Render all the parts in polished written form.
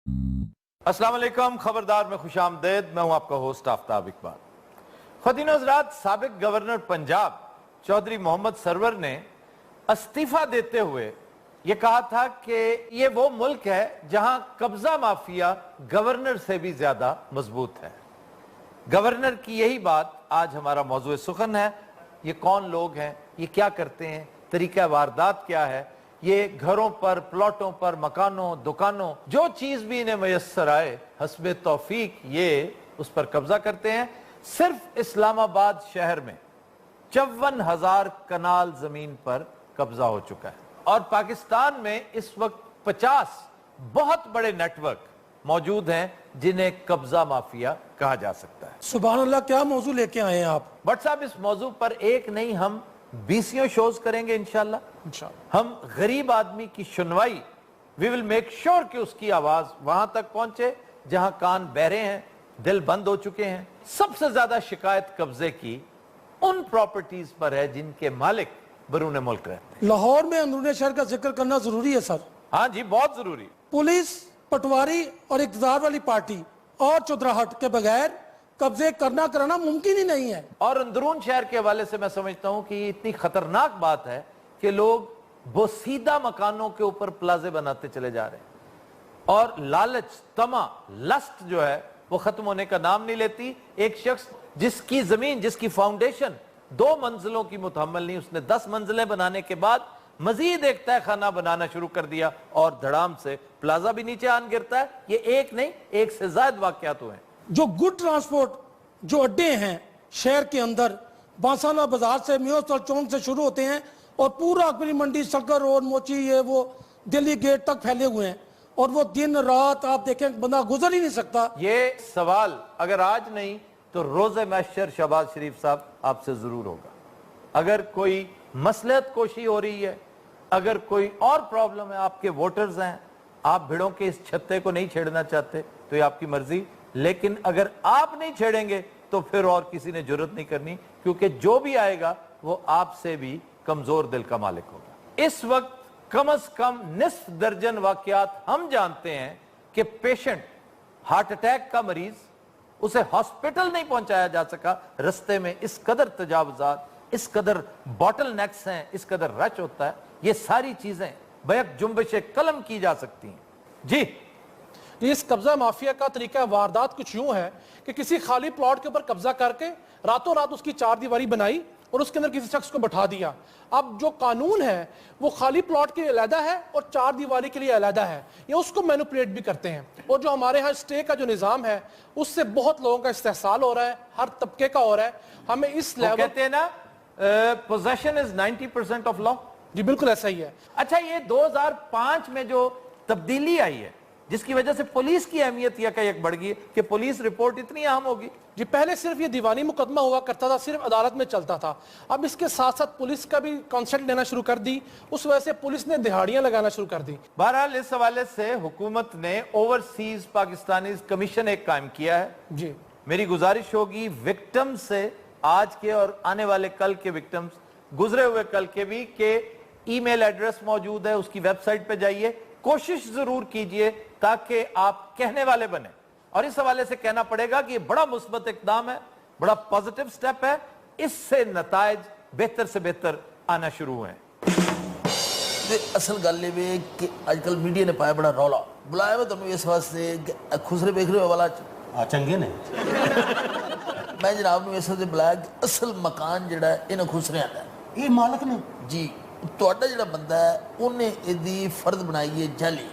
अस्सलाम वालेकुम, खबरदार में खुशामदेद। मैं हूं आपका होस्ट आफ्ताब इकबाल। ख़वातीन व हज़रात, साबिक गवर्नर पंजाब चौधरी मोहम्मद सरवर ने इस्तीफा देते हुए ये कहा था कि ये वो मुल्क है जहां कब्जा माफिया गवर्नर से भी ज्यादा मजबूत है। गवर्नर की यही बात आज हमारा मौजूद सुखन है। ये कौन लोग हैं, ये क्या करते हैं, तरीका वारदात क्या है, ये घरों पर, प्लॉटों पर, मकानों, दुकानों, जो चीज भी इन्हें मयस्सर आए हस्बे तौफीक ये उस पर कब्जा करते हैं। सिर्फ इस्लामाबाद शहर में 54,000 कनाल जमीन पर कब्जा हो चुका है और पाकिस्तान में इस वक्त 50 बहुत बड़े नेटवर्क मौजूद हैं जिन्हें कब्जा माफिया कहा जा सकता है। सुभान अल्लाह, क्या मौजू लेके आए हैं आप? बट साहब, इस मौजू पर एक नहीं हम 20 शोज करेंगे इंशाल्लाह। हम गरीब आदमी की सुनवाई, वी विल मेक श्योर कि उसकी आवाज वहां तक पहुंचे जहां कान बहरे हैं, दिल बंद हो चुके हैं। सबसे ज्यादा शिकायत कब्जे की उन प्रॉपर्टीज पर है जिनके मालिक बरूने मुल्क रहते हैं। लाहौर में अंदरूनी शहर का जिक्र करना जरूरी है सर। हाँ जी, बहुत जरूरी। पुलिस, पटवारी और इक़्तिदार वाली पार्टी और चुदराहट के बगैर कब्जे कराना मुमकिन ही नहीं है। और अंदरून शहर के हवाले से मैं समझता हूं कि इतनी खतरनाक बात है कि लोग बोसीदा मकानों के ऊपर प्लाजे बनाते चले जा रहे हैं और लालच, तमा, लस्ट जो है वो खत्म होने का नाम नहीं लेती। एक शख्स जिसकी जमीन, जिसकी फाउंडेशन 2 मंजिलों की मुतहम्मल नहीं, उसने 10 मंजिलें बनाने के बाद मजीद एक तय खाना बनाना शुरू कर दिया और धड़ाम से प्लाजा भी नीचे आन गिरता है। ये एक नहीं, एक से ज्यादा वाकयात हुए हैं। जो गुड ट्रांसपोर्ट जो अड्डे हैं शहर के अंदर, बांसाना बाजार से, मियोस्तर चौक से शुरू होते हैं और पूरा अकबरी मंडी, शक्कर रोड, मोची, ये वो दिल्ली गेट तक फैले हुए हैं और वो दिन रात आप देखें बंदा गुजर ही नहीं सकता। ये सवाल अगर आज नहीं तो रोज़े महशर शहबाज शरीफ साहब आपसे जरूर होगा। अगर कोई मसलहत कोशी हो रही है, अगर कोई और प्रॉब्लम है, आपके वोटर्स हैं, आप भिड़ों के इस छत्ते को नहीं छेड़ना चाहते तो ये आपकी मर्जी, लेकिन अगर आप नहीं छेड़ेंगे तो फिर और किसी ने जरूरत नहीं करनी, क्योंकि जो भी आएगा वो आपसे भी कमजोर दिल का मालिक होगा। इस वक्त कम से कम निस्फ दर्जन वाकयात हम जानते हैं कि पेशेंट, हार्ट अटैक का मरीज, उसे हॉस्पिटल नहीं पहुंचाया जा सका। रस्ते में इस कदर तजावुजात, इस कदर बॉटल नेक्स हैं, इस कदर रच होता है। ये सारी चीजें बैक जुम्बिश कलम की जा सकती हैं। जी, इस कब्जा माफिया का तरीका वारदात कुछ यूं है कि किसी खाली प्लॉट के ऊपर कब्जा करके रातों रात उसकी 4 दीवारी बनाई और उसके अंदर किसी शख्स को बैठा दिया। अब जो कानून है वो खाली प्लॉट के लिए अलहदा है और 4 दीवारी के लिए अलहदा है, ये उसको मैनिपुलेट भी करते हैं। और जो हमारे यहाँ स्टे का जो निज़ाम है उससे बहुत लोगों का इस्तेहसाल हो रहा है, हर तबके का हो रहा है। हमें इस लेवल, कहते हैं ना, पोजेशन इज 90% ऑफ लॉ। जी बिल्कुल ऐसा ही है। अच्छा, ये 2005 में जो तब्दीली आई है जिसकी वजह से पुलिस की अहमियत यह का एक बढ़ गई कि पुलिस रिपोर्ट इतनी अहम होगी। जी पहले सिर्फ ये दीवानी मुकदमा हुआ करता था, सिर्फ अदालत में चलता था। अब इसके साथ साथ पुलिस का भी कॉन्सेप्ट लेना शुरू कर दी, उस वजह से पुलिस ने दिहाड़ियां लगाना शुरू कर दी। बहरहाल इस हवाले से हुकूमत ने ओवरसीज पाकिस्तानी कमीशन एक कायम किया है। जी मेरी गुजारिश होगी विक्टिम से, आज के और आने वाले कल के विक्टिम्स, गुजरे हुए कल के भी, के ईमेल एड्रेस मौजूद है, उसकी वेबसाइट पे जाइए, कोशिश जरूर कीजिए ताकि आप कहने वाले बने। और इस हवाले से कहना पड़ेगा कि ये बड़ा मुस्बत इकदाम है, बड़ा पॉजिटिव स्टेप है, इससे नताइज बेहतर से बेहतर आना शुरू हुए हैं। असल गल ये कि आजकल मीडिया ने पाया बड़ा रौला बुलाया मैं तुम इस वास्ते खुसरे वेख रहे हो वाला चंगे ने मैं जनाब ने इस वास्ते बुलाया कि असल मकान जिहड़ा इन्हां खुसरियां दा ये मालक ने जी ਤੁਹਾਡਾ ਜਿਹੜਾ ਬੰਦਾ ਹੈ ਉਹਨੇ ਇਹਦੀ ਫਰਦ ਬਣਾਈ ਹੈ ਜਾਲੀ।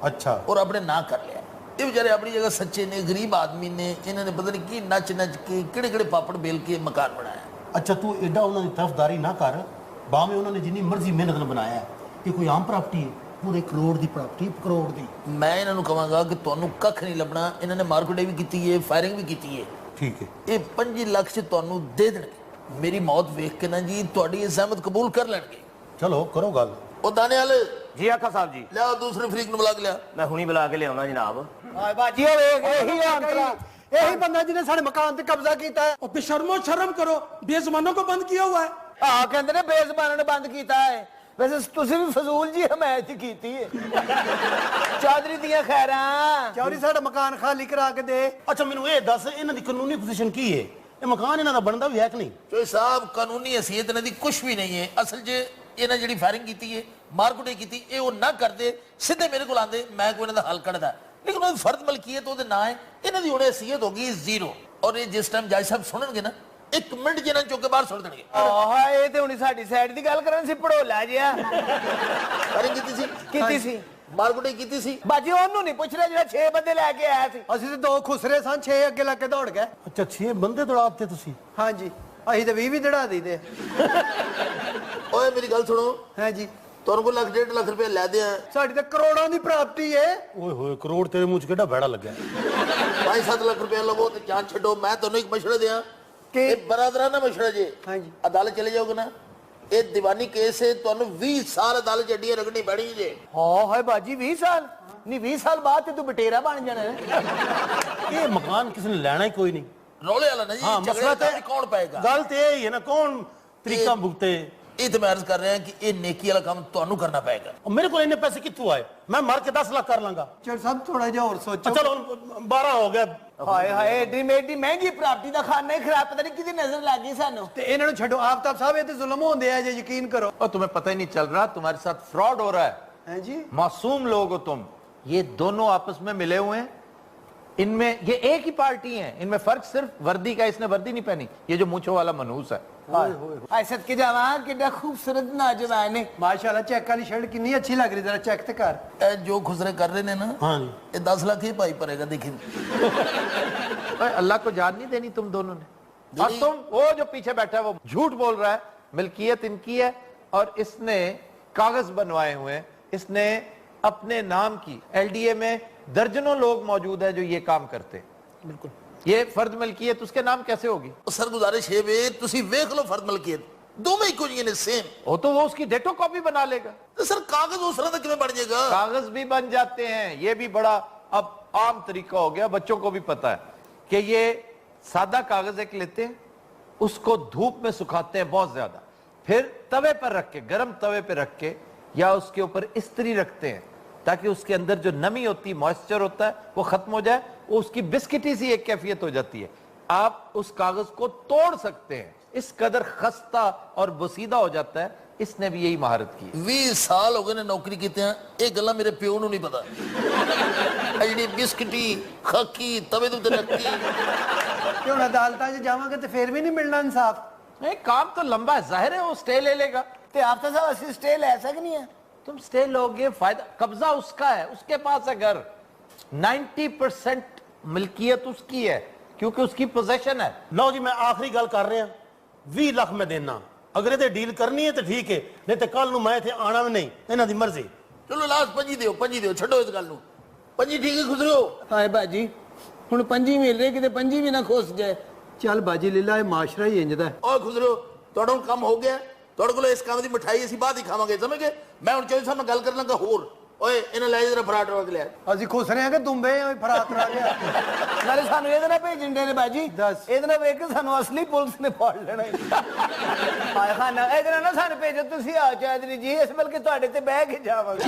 अच्छा और अपने ना कर लिया। ये बेचारे अपनी जगह सच्चे ने, गरीब आदमी ने, इन्होंने पता नहीं की नच नच के किड़े किड़े पापड़ बेल के मकान बनाया। अच्छा तू एडा उन्होंने तरफदारी ना कर, बामे उन्होंने जिन्नी मर्जी मेहनत नाल बनाया है। ये कोई आम प्रॉपर्टी है, पूरे करोड़ दी प्रॉपर्टी, करोड़ दी। मैं इन्होंने कहूँगा कि तुहानू कख नहीं लभना। इन्होंने मार्केट भी की है, फायरिंग भी की है। ठीक है, ये 5 लाख से तुहानू दे देंगे। मेरी मौत वेख के ना जी तुहाडी ये सहमत कबूल कर लेंगे। चलो करो गल। ओ दाने वाले जी आका साहब जी, लिया दूसरे फरीक ने बुला के लिया। मैं हुणी बुला के लियाउना जनाब। बाजी यही अंतरा, यही बंदा जिन्हें सारे मकान पे कब्जा किया है। और बेशर्मो शर्म करो, बेजुबानों को बंद किया हुआ है। हाँ कहते ने बेजुबानों ने बंद किया है। ਵੈਸੇ ਤੁਸੀਂ ਵੀ ਫਜ਼ੂਲ ਜੀ ਹਮਾਇਤ ਕੀਤੀ ਹੈ ਚੌਧਰੀ ਦੀਆਂ ਖੈਰਾਂ ਚੌਧਰੀ ਸਾਡਾ ਮਕਾਨ ਖਾਲੀ ਕਰਾ ਕੇ ਦੇ। ਅੱਛਾ ਮੈਨੂੰ ਇਹ ਦੱਸ ਇਹਨਾਂ ਦੀ ਕਾਨੂੰਨੀ ਪੋਜੀਸ਼ਨ ਕੀ ਹੈ? ਇਹ ਮਕਾਨ ਇਹਨਾਂ ਦਾ ਬਣਦਾ ਵੀ ਹੈ ਕਿ ਨਹੀਂ? ਚੋਈ ਸਾਹਿਬ ਕਾਨੂੰਨੀ ਹਸੀਅਤ ਇਹਨਾਂ ਦੀ ਕੁਝ ਵੀ ਨਹੀਂ ਹੈ। ਅਸਲ 'ਚ ਇਹਨਾਂ ਜਿਹੜੀ ਫਾਇਰਿੰਗ ਕੀਤੀ ਹੈ, ਮਾਰਕੁਟਾਈ ਕੀਤੀ, ਇਹ ਉਹ ਨਾ ਕਰਦੇ ਸਿੱਧੇ ਮੇਰੇ ਕੋਲ ਆਂਦੇ, ਮੈਂ ਕੋਈ ਇਹਨਾਂ ਦਾ ਹੱਲ ਕੱਢਦਾ। ਲੇਕਿਨ ਉਹਨਾਂ ਦੀ ਫਰਦ ਮਲਕੀਅਤ ਉਹਦੇ ਨਾਂ ਹੈ, ਇਹਨਾਂ ਦੀ ਹੁਣ ਹਸੀਅਤ ਹੋ ਗਈ ਜ਼ੀਰੋ। ਔਰ ਇਹ ਜਿਸ ਟਾਈਮ ਜੱਜ ਸਾਹਿਬ ਸੁਣਨਗੇ ਨਾ, 1 ਮਿੰਟ ਜਿਹਨਾਂ ਚੁੱਕ ਕੇ ਬਾਹਰ ਸੁੱਟ ਦੇਣਗੇ। ਆਹ ਇਹ ਤੇ ਹੁਣੀ ਸਾਡੀ ਸਾਈਡ ਦੀ ਗੱਲ ਕਰਨ ਸੀ, ਪੜੋਲਾ ਜਿਹਾ ਫਾਇਰਿੰਗ ਕੀਤੀ ਸੀ ਮਾਰਕੁਟਾਈ ਕੀਤੀ ਸੀ। ਬਾਜੀ ਉਹਨੂੰ ਨਹੀਂ ਪੁੱਛ ਰਿਹਾ ਜਿਹੜਾ 6 ਬੰਦੇ ਲੈ ਕੇ ਆਇਆ ਸੀ। ਅਸੀਂ ਤੇ 2 ਖੁਸਰੇ ਸਾਂ, 6 ਅੱਗੇ ਲੱਗ ਕੇ ਦੌੜ ਗਏ। ਅੱਛਾ 6 ਬੰਦੇ ਦੌੜਾਤੇ ਤੁਸੀਂ? ਹਾਂਜੀ ਅਸੀਂ ਤੇ 20 ਵੀ ਦੜਾ ਦਈਦੇ। ਓਏ ਮੇਰੀ ਗੱਲ ਸੁਣੋ, ਹੈ ਜੀ ਤੁਹਾਨੂੰ ਕੋਲ 1.5 ਲੱਖ ਰੁਪਏ ਲੈ ਦਿਆਂ। ਸਾਡੀ ਤਾਂ ਕਰੋੜਾਂ ਦੀ ਪ੍ਰਾਪਤੀ ਹੈ। ਓਏ ਹੋਏ ਕਰੋੜ ਤੇਰੇ ਮੂੰਹ 'ਚ ਕਿਹੜਾ ਬੈੜਾ ਲੱਗਿਆ? 5-7 ਲੱਖ ਰੁਪਏ ਲਵੋ ਤੇ ਜਾਨ ਛੱਡੋ। ਮੈਂ ਤੁਹਾਨੂੰ ਇੱਕ ਮਸ਼ਵਰਾ ਦਿਆਂ ਕਿ ਇਹ ਬਰਾਦਰਾਨਾ ਮਸ਼ਵਰਾ ਜੇ। ਹਾਂਜੀ ਅਦਾਲਤ ਚਲੇ ਜਾਓਗੇ ਨਾ, ਇਹ ਦੀਵਾਨੀ ਕੇਸ ਹੈ, ਤੁਹਾਨੂੰ 20 ਸਾਲ ਅਦਾਲਤ ਜੱਡੀਆਂ ਰਗਣੀ ਪੈਣੀ ਜੇ। ਹਾਂ ਹਾਏ ਬਾਜੀ 20 ਸਾਲ ਨਹੀਂ, 20 ਸਾਲ ਬਾਅਦ ਤੇ ਤੂੰ ਬਟੇਰਾ ਬਣ ਜਾਣਾ ਹੈ। ਇਹ ਮਕਾਨ ਕਿਸੇ ਨੇ ਲੈਣਾ ਹੀ ਕੋਈ ਨਹੀਂ। ਰੌਲੇ ਵਾਲਾ ਨਾ ਜੀ, ਹਾਂ ਮਸਲਾ ਤੇ ਕੌਣ ਪਾਏਗਾ? ਗੱਲ ਤੇ ਇਹ ਹੀ ਹੈ ਨਾ, ਕੌਣ ਤਰੀਕਾ ਭੁਗਤੇ। ਇਹ ਤੇ ਮੈਂ ਅਰਜ਼ ਕਰ ਰਿਹਾ ਕਿ ਇਹ ਨੇਕੀ ਵਾਲਾ ਕੰਮ ਤੁਹਾਨੂੰ ਕਰਨਾ ਪਏਗਾ। ਮੇਰੇ ਕੋਲ ਇੰਨੇ ਪੈਸੇ ਕਿੱਥੋਂ ਆਏ? ਮੈਂ ਮਰ ਕੇ 10 ਲੱਖ ਕਰ ਲਾਂਗਾ। ਚਲ ਸਭ ਥੋੜਾ ਜਿਹਾ ਹੋਰ ਸੋਚੋ। ਚਲੋ ਹੁਣ 12 ਹੋ ਗਿਆ। ਹਾਏ ਹਾਏ ਏਡੀ ਮੇਡੀ ਮਹਿੰਗੀ ਪ੍ਰਾਪਰਟੀ ਦਾ ਖਾਨਾ ਹੀ ਖਰਾਬ, ਪਤਾ ਨਹੀਂ ਕਿਹਦੀ ਨਜ਼ਰ ਲੱਗ ਗਈ ਸਾਨੂੰ। ਤੇ ਇਹਨਾਂ ਨੂੰ ਛੱਡੋ। ਆਫਤਾਬ ਸਾਹਿਬ ਇਹ ਤੇ ਜ਼ੁਲਮ ਹੁੰਦੇ ਆ, ਜੇ यकीन करो। और तुम्हें पता ही नहीं चल रहा तुम्हारे साथ फ्रॉड हो रहा है। हैं जी मासूम लोग हो तुम। ये दोनों आपस में मिले हुए हैं, इनमें ये एक ही पार्टी है, इनमें फर्क सिर्फ वर्दी का। इसने वर्दी नहीं पहनी, ये जो मूंछों वाला मनहूस है। हाय सदके जावा कितना खूबसूरत नौजवान है माशाल्लाह। चेक वाली शर्ट कितनी अच्छी लग रही, जरा चेक तो कर। ਇਹ ਜੋ ਖੁਸਰੇ ਕਰ ਰਹੇ ਨੇ ਨਾ, हाँ जी ਇਹ 10 ਲੱਖ ਹੀ ਭਾਈ ਭਰੇਗਾ। ਦੇਖੀ ओए, अल्लाह को जान नहीं देनी तुम दोनों ने। और तुम वो जो पीछे बैठा है वो झूठ बोल रहा है। मिल्कियत इनकी है और इसने कागज बनवाए हुए हैं, इसने अपने नाम की। एलडीए में दर्जनों लोग मौजूद हैं जो ये काम करते हैं। बिल्कुल ये फर्द मिल्कियत उसके नाम कैसे होगी? ਸਰ ਗੁਜ਼ਾਰਿਸ਼ ਹੈ ਵੇ ਤੁਸੀਂ ਵੇਖ ਲਓ ਫਰਦ ਮਲਕੀਅਤ ਦੋਵੇਂ ਇੱਕੋ ਜਿਹੇ ਨੇ, ਸੇਮ। वो तो वो उसकी डेटो कॉपी बना लेगा। ਤੇ ਸਰ ਕਾਗਜ਼ ਉਸ ਤਰ੍ਹਾਂ ਦਾ ਕਿਵੇਂ ਬਣ ਜਾਏਗਾ? कागज भी बन जाते हैं, ये भी बड़ा अब आम तरीका हो गया, बच्चों को भी पता है कि ये सादा कागज एक लेते हैं, उसको धूप में सुखाते हैं बहुत ज्यादा, फिर तवे पर रख के, गर्म तवे पर रख के या उसके ऊपर इस्त्री रखते हैं ताकि उसके अंदर जो नमी होती है, मॉइस्चर होता है, वो खत्म हो जाए। वो उसकी बिस्किटी सी एक कैफियत हो जाती है। आप उस कागज को तोड़ सकते हैं, इस कदर खस्ता और बसीदा हो जाता है। इसने भी यही महारत की। 20 ਸਾਲ ਹੋ ਗਏ ਨੇ ਨੌਕਰੀ ਕੀਤਿਆਂ, ਇਹ ਗੱਲਾਂ ਮੇਰੇ ਪਿਓ ਨੂੰ ਨਹੀਂ ਪਤਾ। ਇਹ ਜਿਹੜੀ ਬਿਸਕਟੀ ਖਾਕੀ ਤਵੇ ਦੇ ਉੱਤੇ ਰੱਖੀ। ਤੇ ਹੁਣ ਅਦਾਲਤਾਂ 'ਚ ਜਾਵਾਂਗੇ ਤੇ ਫੇਰ ਵੀ ਨਹੀਂ ਮਿਲਣਾ ਇਨਸਾਫ। नहीं, काम तो लंबा है, जाहिर है वो स्टे ले लेगा। ਤੇ ਆਪ ਤਾਂ ਸਾਹਿਬ ਅਸੀਂ ਸਟੇ ਲੈ ਸਕਨੀ ਹੈ। तुम स्टे लोगे, फायदा, कब्जा उसका है, उसके पास है घर। 90% मिल्कियत उसकी है क्योंकि उसकी पोजेशन है। ਲਓ ਜੀ ਮੈਂ ਆਖਰੀ ਗੱਲ ਕਰ ਰਿਹਾ। 20 ਲੱਖ ਮੈਂ ਦੇਣਾ। ਅਗਰ ਇਹਦੇ ਡੀਲ ਕਰਨੀ ਹੈ ਤੇ ਠੀਕ ਹੈ, ਨਹੀਂ ਤੇ ਕੱਲ ਨੂੰ ਮੈਂ ਇੱਥੇ ਆਣਾ ਵੀ ਨਹੀਂ, ਇਹਨਾਂ ਦੀ ਮਰਜ਼ੀ। ਚਲੋ ਲਾਸਟ 5 ਦਿਓ, 5 ਦਿਓ, ਛੱਡੋ ਇਸ ਗੱਲ ਨੂੰ। 5 ਠੀਕ ਹੈ ਖੁਸਰਿਓ। ਹਾਏ ਬਾਜੀ ਹੁਣ 5 ਮਿਲ ਰਹੇ, ਕਿਤੇ 5 ਵੀ ਨਾ ਖੁੱਸ ਜਾਏ। ਚੱਲ ਬਾਜੀ ਲੀਲਾ, ਇਹ ਮਾਸ਼ਰਾ ਹੀ ਇੰਜ ਦਾ। ਓਏ ਖੁਸਰਿਓ, ਤੁਹਾਡਾ ਹੁਣ ਕੰਮ ਹੋ ਗਿਆ। ਤੁਹਾਡੇ ਕੋਲ ਇਸ ਕੰਮ ਦੀ ਮਠਾਈ ਅਸੀਂ ਬਾਅਦ ਹੀ ਖਾਵਾਂਗੇ, ਸਮਝ ਗਏ? ਮੈਂ ਹੁਣ ਚੌਧਰੀ ਸਾਹਿਬ ਨਾਲ ਗੱਲ ਕਰਨ ਲੱਗਾ ਹੋਰ। ਓਏ ਇਹਨਾਂ ਲੈ ਜਰਾ ਫਰਾਟ ਰਵਾ ਕੇ ਲਿਆ। ਅਸੀਂ ਖੁਸਰੇ ਆ ਕਿ ਦੁੰਬੇ ਫਰਾਤ ਰਾ ਗਿਆ। ਨਾਲੇ ਸਾਨੂੰ ਇਹਦੇ ਨਾਲ ਭੇਜਣ ਦੇ ਨੇ ਬਾਜੀ, ਦੱਸ। ਇਹਦੇ ਨਾਲ ਵੇਖ ਕੇ ਸਾਨੂੰ ਅਸਲੀ ਪੁਲਿਸ ਨੇ ਫੜ ਲੈਣਾ। ਹਾਏ ਖਾਨਾ ਇਹਦੇ ਨਾਲ ਨਾ ਸਾਨੂੰ ਭੇਜੋ, ਤੁਸੀਂ ਆ ਚੌਧਰੀ ਜੀ, ਇਸ ਬਲਕਿ ਤੁਹਾਡੇ ਤੇ ਬਹਿ ਕੇ ਜਾਵਾਂਗੇ।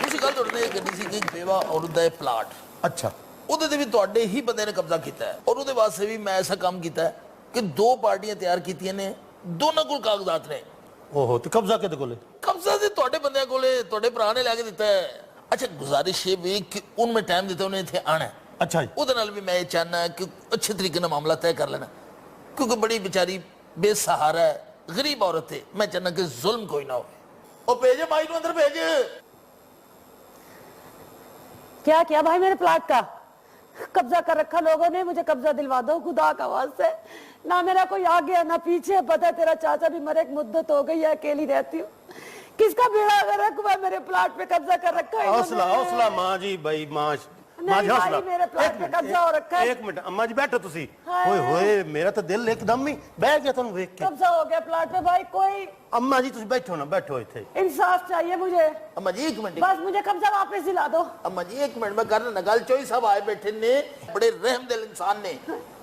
ਤੁਸੀਂ ਗੱਲ ਤੁਹਾਡੇ ਨਾਲ ਇਹ ਕਰਨੀ ਸੀ ਕਿ ਇੱਕ ਬੇਵਾ ਔਰਤ ਦਾ ਇਹ ਪਲਾਟ, ਅੱਛਾ ਉਹਦੇ ਤੇ ਵੀ ਤੁਹਾਡੇ ਹੀ ਬੰਦੇ ਨੇ ਕਬਜ਼ਾ ਕੀਤਾ ਹੈ। ਔਰ ਉਹਦੇ ਵਾਸਤੇ ਵੀ ਮੈਂ ਐਸਾ ਕੰਮ ਕੀਤਾ ਹੈ ਕਿ 2 ਪਾਰਟੀਆਂ ਤਿਆਰ ਕੀਤੀਆਂ ਨੇ, ਦੋਨਾਂ ਕੋਲ ਕਾਗਜ਼ਾਤ ਨੇ। ਓਹੋ ਤੇ ਕਬਜ਼ਾ ਕਿਹਦੇ ਕੋਲੇ? ਕਬਜ਼ਾ ਤੇ ਤੁਹਾਡੇ ਬੰਦਿਆਂ ਕੋਲੇ, ਤੁਹਾਡੇ ਭਰਾ ਨੇ ਲੈ ਕੇ ਦਿੱਤਾ ਹੈ। ਅੱਛਾ ਗੁਜ਼ਾਰਿਸ਼ ਹੈ ਵੀ ਕਿ ਉਹਨੂੰ ਮੈਂ ਟਾਈਮ ਦਿੱਤਾ, ਉਹਨੇ ਇੱਥੇ ਆਣਾ। ਅੱਛਾ ਜੀ ਉਹਦੇ ਨਾਲ ਵੀ ਮੈਂ ਇਹ ਚਾਹਨਾ ਕਿ ਅੱਛੇ ਤਰੀਕੇ ਨਾਲ ਮਾਮਲਾ ਤੈਅ ਕਰ ਲੈਣਾ, ਕਿਉਂਕਿ ਬੜੀ ਵਿਚਾਰੀ ਬੇਸਹਾਰਾ ਹੈ, ਗਰੀਬ ਔਰਤ ਹੈ। ਮੈਂ ਚਾਹਨਾ ਕਿ ਜ਼ੁਲਮ ਕੋਈ ਨਾ ਹੋਵੇ। ਉਹ ਭੇਜ ਮਾਈ ਨੂੰ ਅੰਦਰ ਭੇਜ। क्या किया भाई मेरे प्लाट का? कब्जा कर रखा लोगों ने, मुझे कब्जा दिलवा दो खुदा का वास्ते। ना मेरा कोई आगे है ना पीछे, पता है तेरा चाचा भी मरे, एक मुद्दत हो गई है, अकेली रहती हूँ। किसका बेड़ा गर्क हुआ, मेरे प्लाट पे कब्जा कर रखा है हौसला हौसला माँ जी, भाई माँ माँ जी भाई, हौसला मेरे प्लाट पे कब्जा हो रखा है। एक मिनट अम्मा जी बैठो तुसी हाय। ओए होए मेरा तो दिल एकदम ही बह गया तुम देख के कब्जा हो गया प्लाट पे भाई, कोई अम्मा जी तुसी बैठो ना बैठो इथे इंसाफ चाहिए मुझे, अम्मा जी एक मिनट बस मुझे कब्जा वापस दिला दो। अम्मा जी एक मिनट में करना गल चोई साहब आए बैठे ने बड़े रहमदिल इंसान ने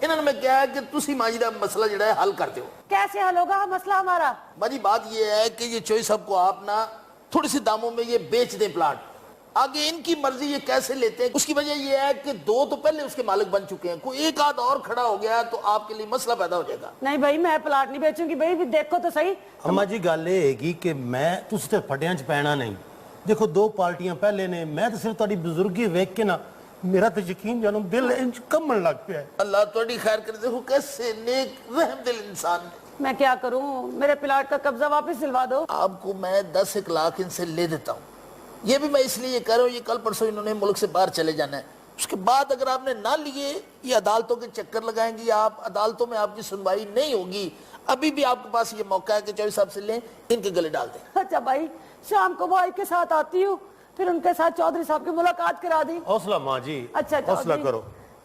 इन्होंने मैं क्या है कि तुसी माँ जी का मसला जड़ा है हल कर दो। कैसे हल होगा मसला हमारा? माँ जी बात ये है कि ये चोई साहब को आप ना थोड़ी सी दामों में ये बेच दें प्लाट, आगे इनकी मर्जी ये कैसे लेते हैं। उसकी वजह ये है कि 2 तो पहले उसके मालिक बन चुके हैं, कोई एक आध और खड़ा हो गया तो आपके लिए मसला पैदा हो जाएगा। नहीं भाई मैं प्लाट नहीं बेचूंगी भाई, देखो तो सही। अम्मा जी गल ये हैगी कि मैं तुसी ते फटियां च पैना नहीं। देखो 2 पार्टियां पहले ने, मैं तो सिर्फ तुहाडी बुजुर्गी वेख के ना मेरा तो यकीन जानो दिल इंज कम्मन लग पिया है। अल्लाह थोड़ी खैर करे। देखो कैसे नेक रहमदिल इंसान है। मैं क्या करूं, मेरे प्लाट का कब्जा वापस दिलवा दो। आपको मैं 10 लाख इनसे ले देता हूँ। ये भी मैं इसलिए कह रहा हूँ, ये कल परसों इन्होंने मुल्क से बाहर चले जाना है। उसके बाद अगर आपने ना लिए ये अदालतों के चक्कर लगाएंगी, आप अदालतों में आपकी सुनवाई नहीं होगी। अभी भी आपके पास ये मौका है कि चौधरी साहब से लें, इनके गले डाल दें। अच्छा भाई शाम को भाई के साथ आती हूँ, फिर उनके साथ चौधरी साहब की मुलाकात करा दी। हौसला माँ जी, अच्छा हौसला चौधरी, करो।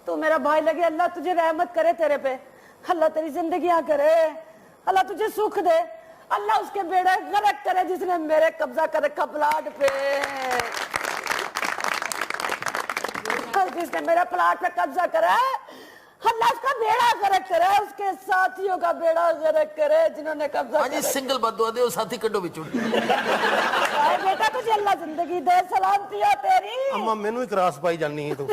तू मेरा भाई लगे, अल्लाह तुझे रहमत करे तेरे पे, अल्लाह तेरी जिंदगियां करे, अल्लाह तुझे सुख दे, अल्लाह उसके बेड़े गलत करे जिसने मेरे कब्जा कर रखा प्लाट पे, जिसने मेरे प्लाट पे कब्जा करा, अल्लाह उसका बेड़ा गर्क करे, उसके साथियों का बेड़ा गर्क करे जिन्होंने कब्जा हाँ जी सिंगल बदुआ दे साथी कड्डो बिचू। अरे बेटा तुझे अल्लाह जिंदगी दे, सलामती हो तेरी। अम्मा मैनू ही त्रास पाई जानी है तू।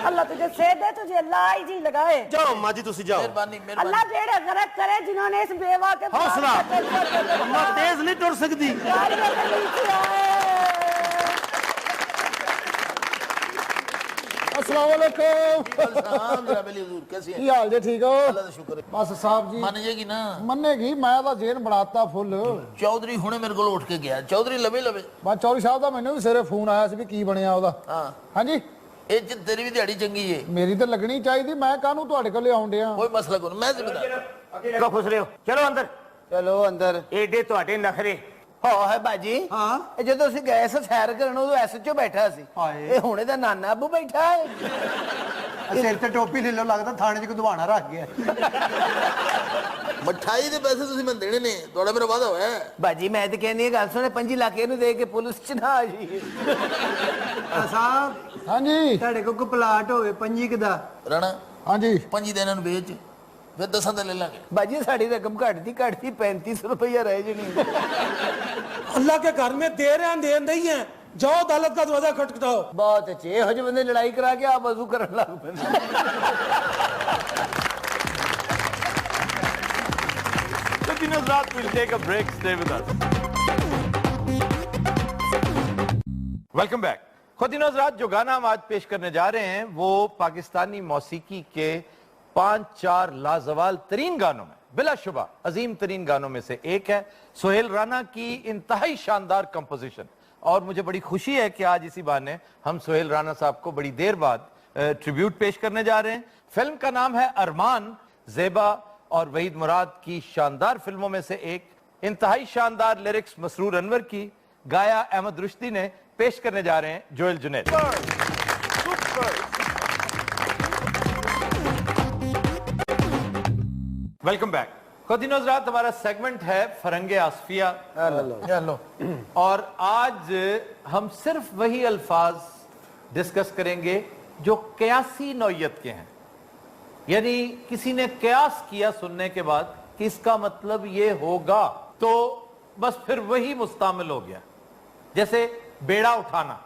अल्लाह तुझे सेहत दे, तुझे अल्लाह ही जी लगाए। जाओ अम्मा जी तुसी जाओ। मेहरबानी अल्लाह बेड़ा गर्क करे जिन्होंने इस बेवा के हौसला अम्मा तेज नहीं टुर सकती। अस्सलाम वालेकुम। कैसी की हाल जे ठीक हो? अल्लाह का शुक्र है। बस साहब जी मान जाएगी ना? मन्नेगी, मैं ਤਾਂ ਜੇਨ ਬਣਾਤਾ ਫੁੱਲ। चौधरी हुणे मेरे को उठ के गया, चौधरी लवे लवे। ਬਸ ਚੌਧਰੀ ਸਾਹਿਬ ਦਾ ਮੈਨੂੰ ਵੀ ਸਿਰੇ ਫੋਨ ਆਇਆ ਸੀ ਵੀ ਕੀ ਬਣਿਆ ਉਹਦਾ। हाँ ਹਾਂਜੀ ਇਹ ਚ ਤੇਰੀ ਵੀ ਦਿਹਾੜੀ ਚੰਗੀ ਹੈ। ਮੇਰੀ ਤਾਂ ਲੱਗਣੀ ਚਾਹੀਦੀ, ਮੈਂ ਕਾਹਨੂੰ ਤੁਹਾਡੇ ਕੋਲ ਆਉਣ ਡਿਆ। कोई मसला कोई नहीं, मैं जिम्मेदार। कब खुश रहे हो? चलो अंदर। ਚਲੋ ਅੰਦਰ। एडे ਤੁਹਾਡੇ ਨਖਰੇ। ਹੋ ਹੈ ਬਾਜੀ। ਹਾਂ ਇਹ ਜਦੋਂ ਅਸੀਂ ਗਏ ਸੀ ਸੈਰ ਕਰਨ ਉਦੋਂ ਐਸਐਚਓ ਬੈਠਾ ਸੀ, ਹਾਏ। ਇਹ ਹੁਣੇ ਦਾ ਨਾਨਾ ਅੱਬੂ ਬੈਠਾ ਹੈ। ਸਿਰ ਤੇ ਟੋਪੀ ਲੈ ਲਓ, ਲੱਗਦਾ ਥਾਣੇ 'ਚ ਕੋਈ ਦਵਾਣਾ ਰੱਖ ਗਿਆ। मिठाई ਦੇ ਪੈਸੇ ਤੁਸੀਂ ਮੈਨੂੰ ਦੇਣੇ ਨੇ, ਤੁਹਾਡਾ ਮੇਰਾ ਵਾਅਦਾ ਹੋਇਆ ਹੈ। ਬਾਜੀ ਮੈਂ ਤੇ ਕਹਿੰਦੀ ਇਹ ਗੱਲ ਸੁਣੇ 5 ਲੱਖ ਇਹਨੂੰ ਦੇ ਕੇ ਪੁਲਿਸ ਚ ਨਾ ਆ ਜੀ। ਸਾਹਿਬ ਹਾਂਜੀ ਤੁਹਾਡੇ ਕੋਲ ਕੋਈ ਪਲਾਟ ਹੋਵੇ 5 ਕੁ ਦਾ। ਰਾਣਾ ਹਾਂਜੀ 5 ਦਿਨਾਂ ਨੂੰ ਵੇਚ, ਫਿਰ 10 ਦਾ ਲੈ ਲਾਂਗੇ। ਬਾਜੀ ਸਾਡੀ ਰਕਮ ਘਟਦੀ 3500 रुपया रह जनी। अल्लाह के घर में दे रहे हैं दे नहीं है, जाओ अदालत का दरवाजा खटखटाओ। बहुत अच्छे हो जो बंदे लड़ाई करा के आप वजू करने लग पे। We'll take a break. Stay with us. Welcome back. ख़ुदीनो हज़रात, जो गाना हम आज पेश करने जा रहे हैं वो पाकिस्तानी मौसीकी के 5-4 लाजवाल तरीन गानों में बिलाशुबा अजीम तरीन गानों में से एक है। सोहेल राना की इंतहाई शानदार कंपोजिशन, और मुझे बड़ी खुशी है कि आज इसी बहाने हम सोहेल राना साहब को बड़ी देर बाद ट्रिब्यूट पेश करने जा रहे हैं। फिल्म का नाम है अरमान, ज़ेबा और वहीद मुराद की शानदार फिल्मों में से एक। इंतहाई शानदार लिरिक्स मसरूर अनवर की, गाया अहमद रुश्दी ने, पेश करने जा रहे हैं जोएल जुनैद। Welcome back. ख़ुदीनो हज़रात, हमारा सेगमेंट है फरंगे आसफिया, और आज हम सिर्फ वही अल्फाज डिस्कस करेंगे जो कयासी नौयत के हैं, यानी किसी ने कयास किया सुनने के बाद कि इसका मतलब ये होगा, तो बस फिर वही मुस्तामिल हो गया। जैसे बेड़ा उठाना,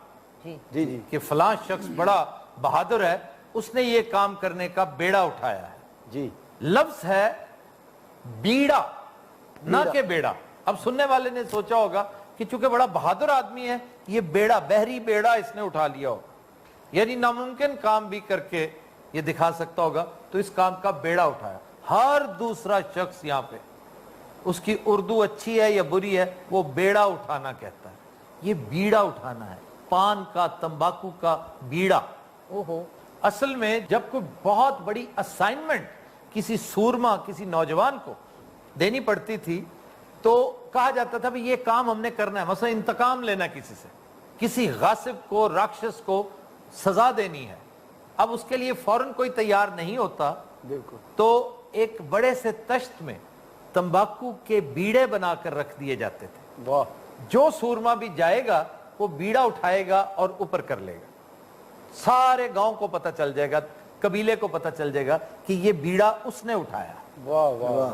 जी कि फलां शख्स बड़ा बहादुर है, उसने ये काम करने का बेड़ा उठाया है। जी लफ्ज है बीड़ा, ना के बेड़ा। अब सुनने वाले ने सोचा होगा कि चूंकि बड़ा बहादुर आदमी है, ये बेड़ा, बहरी बेड़ा इसने उठा लिया होगा, यानी नामुमकिन काम भी करके ये दिखा सकता होगा, तो इस काम का बेड़ा उठाया। हर दूसरा शख्स यहाँ पे, उसकी उर्दू अच्छी है या बुरी है, वो बेड़ा उठाना कहता है। ये बीड़ा उठाना है, पान का, तंबाकू का बीड़ा। ओहो, असल में जब कोई बहुत बड़ी असाइनमेंट किसी सूरमा, किसी नौजवान को देनी पड़ती थी, तो कहा जाता था भाई ये काम हमने करना है, मसलन इंतकाम लेना किसी से, किसी गासिब को, राक्षस को सजा देनी है, अब उसके लिए फौरन कोई तैयार नहीं होता, तो एक बड़े से तश्त में तंबाकू के बीड़े बनाकर रख दिए जाते थे। वाह, जो सूरमा भी जाएगा वो बीड़ा उठाएगा और ऊपर कर लेगा, सारे गांव को पता चल जाएगा, कबीले को पता चल जाएगा कि ये बीड़ा उसने उठाया। वाह वाह।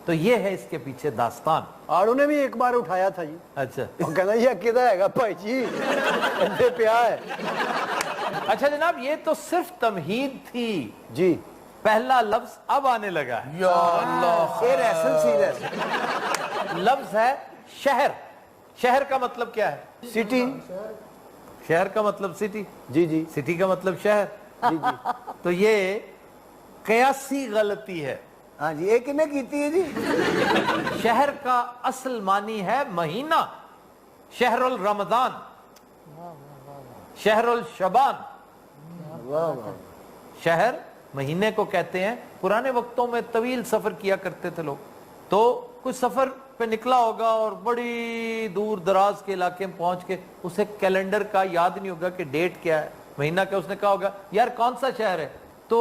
तो ये है इसके पीछे दास्तान। आड़ू ने भी एक बार उठाया था जी, अच्छा, वो कहना ये किदा हैगा भाई जी, इधर पिया है। अच्छा जनाब, ये तो सिर्फ तमहीद थी जी, पहला लफ्ज अब आने लगा है। या अल्लाह, लफ्ज है शहर। शहर का मतलब क्या है? सिटी। शहर का मतलब सिटी, जी जी सिटी का मतलब शहर। जी जी। तो ये कयासी गलती है। हाँ जी, ये किन्ने कीती है जी? शहर का असल मानी है महीना, शहरुल रमजान, शहरुल शबान। शहर महीने को कहते हैं। पुराने वक्तों में तवील सफर किया करते थे लोग, तो कुछ सफर पे निकला होगा और बड़ी दूर दराज के इलाके में पहुंच के उसे कैलेंडर का याद नहीं होगा कि डेट क्या है, महीना क्या, उसने कहा होगा यार कौन सा शहर है, तो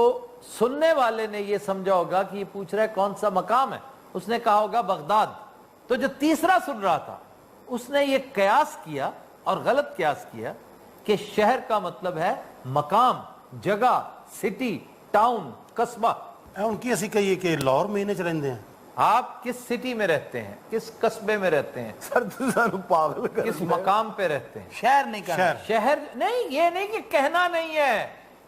सुनने वाले ने ये समझा होगा कि ये पूछ रहा है कौन सा मकाम है, उसने कहा होगा बगदाद। तो जो तीसरा सुन रहा था उसने ये कयास किया और गलत कयास किया कि शहर का मतलब है मकाम, जगह, सिटी, टाउन, कस्बा। उनकी ऐसी कही कि लाहौर महीने च रहिंदे हैं। आप किस सिटी में रहते हैं, किस कस्बे में रहते हैं, सर तू सानू पागल कर किस मकाम पे रहते हैं? शहर नहीं कहना। शहर नहीं, ये नहीं कि कहना नहीं है,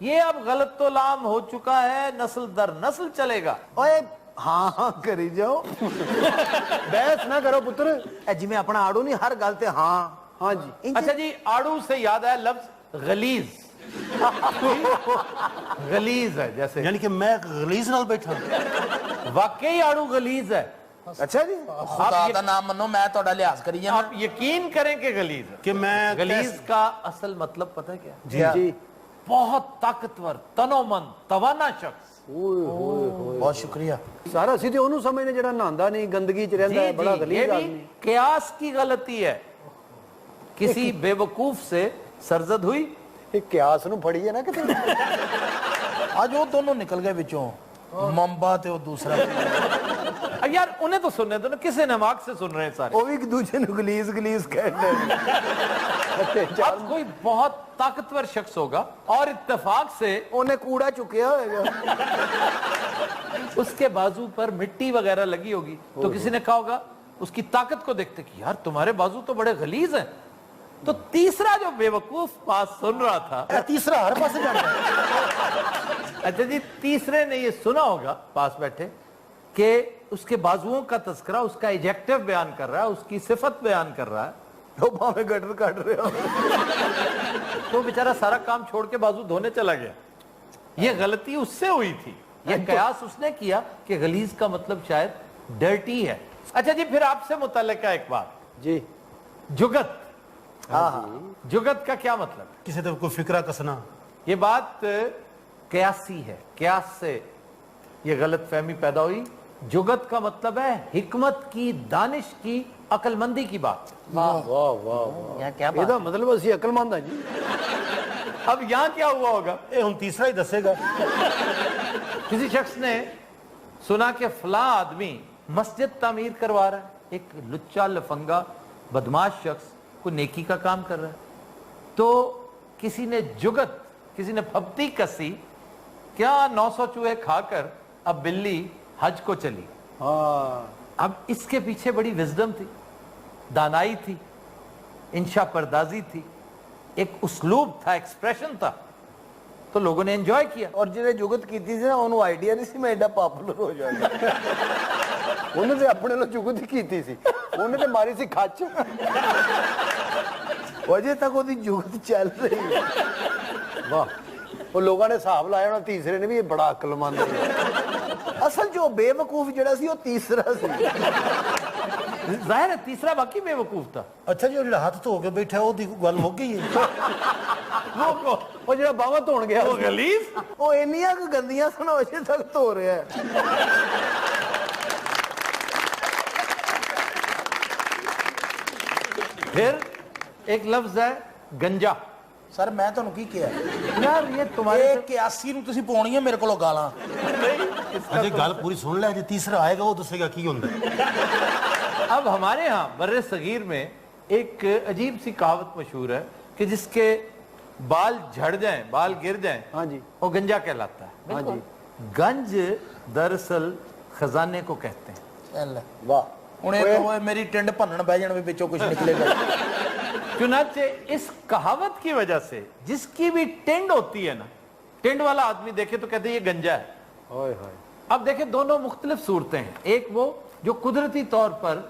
ये अब गलत तो लाम हो चुका है, नस्ल दर नस्ल चलेगा। ओए हाँ हाँ करी जाओ, बहस ना करो पुत्र। ए जिवें अपना आड़ू नहीं हर गल ते हाँ हाँ जी। अच्छा जी, आड़ू से याद आया लफ्ज गलीज। गलीज है जैसे, यानी कि मैं गलीज नाल बैठा। वाकई आड़ू गलीज है। अच्छा जी, खुदा दा नाम मनो, मैं तोड़ा लिहाज करी जाना। आप यकीन करें कि गलीज है। कि मैं गलीज का असल मतलब पता है क्या? जी जी बहुत ताकतवर, तनोमंद, तवाना शख्स। बहुत शुक्रिया। सारा ਅਸੀਂ ਤੇ ਉਹਨੂੰ ਸਮਝਨੇ ਜਿਹੜਾ ਨਹਾਉਂਦਾ ਨਹੀਂ, ਗੰਦਗੀ ਚ ਰਹਿੰਦਾ ਹੈ, बड़ा ये गलीज भी आदमी। कयास की गलती है। किसी बेवकूफ से सरजद हुई, ਇਹ ਕਿਆਸ ਨੂੰ ਫੜੀਏ ਨਾ ਕਿਤੇ। आज वो दोनों निकल गए विचों, मम्बा ते वो दूसरा। अब यार उन्हें तो सुनने दो ना, किस नमाक से सुन रहे हैं सारे। ਉਹ ਵੀ ਇੱਕ ਦੂਜੇ ਨੂੰ ਗਲੀਜ਼ ਗਲੀਜ਼ ਕਹਿੰਦੇ ਨੇ। अब कोई बहुत ताकतवर शख्स होगा और इत्तेफाक से ਉਹਨੇ ਕੂੜਾ ਚੁੱਕਿਆ ਹੋਏਗਾ। उसके बाजू पर मिट्टी वगैरह लगी होगी, तो किसी ने कहा होगा उसकी ताकत को देखते कि यार तुम्हारे बाजू तो बड़े गलीज हैं। तो तीसरा जो बेवकूफ पास सुन रहा था, तीसरा हर पास जाता है। अच्छा जी, तीसरे ने ये सुना होगा पास बैठे कि उसके बाजुओं का तस्करा, उसका एडजेक्टिव बयान कर रहा है, उसकी सिफत बयान कर रहा है, तो भावे गटर काट रहे हो। तो बेचारा सारा काम छोड़ के बाजू धोने चला गया। ये गलती उससे हुई थी, ये कयास उसने किया कि गलीज का मतलब शायद डर्टी है। अच्छा जी, फिर आपसे मुतल्लिका एक बात जी, जुगत। जुगत का क्या मतलब? किसी तरफ कोई फिक्रा कसना। ये बात कयासी है, कयास से ये गलत फहमी पैदा हुई। जुगत का मतलब है हिकमत की, दानिश की, अक्लमंदी की बात। वाह वाह वाह, यहाँ क्या बात? ਇਹਦਾ ਮਤਲਬ ਅਸੀਂ ਅਕਲਮੰਦ ਹਾਂ ਜੀ। अब यहां क्या हुआ होगा? ये हम तीसरा ही दसेगा। किसी शख्स ने सुना कि फला आदमी मस्जिद तामीर करवा रहा है, एक लुच्चा लफंगा बदमाश शख्स को नेकी का काम कर रहा है, तो किसी ने जुगत, किसी ने फब्ती कसी, क्या 900 चूहे खाकर अब बिल्ली हज को चली। हाँ, अब इसके पीछे बड़ी विजडम थी, दानाई थी, इंशा परदाजी थी, एक उसलूब था, एक्सप्रेशन था, तो लोगों ने एंजॉय किया। और ਜਿਹਨੇ ਜੁਗਤ ਕੀਤੀ ਸੀ ਨਾ ਉਹਨੂੰ ਆਈਡੀਆ ਨਹੀਂ ਸੀ ਮੈਂ ਐਡਾ ਪਪੂਲਰ ਹੋ ਜਾਵਾਂਗਾ। ਉਹਨੇ ਤੇ ਆਪਣੇ ਨਾਲ ਜੁਗਤ ਹੀ ਕੀਤੀ ਸੀ, ਉਹਨੇ ਤੇ ਮਾਰੀ ਸੀ ਖੱਚ। ਅਜੇ ਤੱਕ ਉਹਦੀ ਜੁਗਤ ਚੱਲ ਰਹੀ ਹੈ। ਵਾਹ, ਉਹ ਲੋਕਾਂ ਨੇ ਹਿਸਾਬ ਲਾਇਆ ਹੋਣਾ ਤੀਸਰੇ ਨੇ ਵੀ ਇਹ ਬੜਾ ਅਕਲਮੰਦ ਹੈ। ਅਸਲ ਜੋ ਬੇਵਕੂਫ ਜਿਹੜਾ ਸੀ ਉਹ ਤੀਸਰਾ ਸੀ। जाहिर है तीसरा बाकी बेवकूफ था। अच्छा जी, जो हाथ धो के बैठा है वो गल मुक गई है। ਉਹ ਜਿਹੜਾ ਬਾਹਾਂ ਧੋਣ ਗਿਆ वो गलीज। ਉਹ ਇੰਨੀਆਂ ਕੁ ਗੰਦੀਆਂ ਸਨ ਉਹ ਅਜੇ ਤੱਕ ਧੋ ਰਿਹਾ ਹੈ। फिर एक लफ्ज है गंजा। ਸਰ ਮੈਂ ਤੁਹਾਨੂੰ ਕੀ ਕਿਹਾ ਯਾਰ ਇਹ तुम्हारे ਇਹ 81 ਨੂੰ ਤੁਸੀਂ ਪਾਉਣੀਆਂ ਮੇਰੇ ਕੋਲੋਂ ਗਾਲਾਂ ਅਜੇ ਗੱਲ ਪੂਰੀ ਸੁਣ ਲੈ, ਜੇ ਤੀਸਰਾ ਆਏਗਾ ਉਹ ਦੱਸੇਗਾ ਕੀ ਹੁੰਦਾ ਹੈ। अब हमारे यहाँ बर्रे सगीर में एक अजीब सी कहावत मशहूर है कि जिसके बाल झड़ जाएं, बाल गिर जाएं, हाँ जी, वो गंजा कहलाता है। हाँ जी, गंज दरअसल खजाने को कहते हैं। ਚੱਲ वाह ਹੁਣ ਇਹ ਕਹੋ ਮੇਰੀ ਟਿੰਡ ਭੰਨਣ ਬਹਿ ਜਾਣ ਵੀ ਵਿੱਚੋਂ ਕੁਝ ਨਿਕਲੇਗਾ चुनाचे इस कहावत की वजह से जिसकी भी टिंड होती है ना, टिंड वाला आदमी देखे तो कहते हैं ये गंजा है। ओए होए अब देखे दोनों मुख्तलिफ सूरतें हैं, एक वो जो कुदरती तौर पर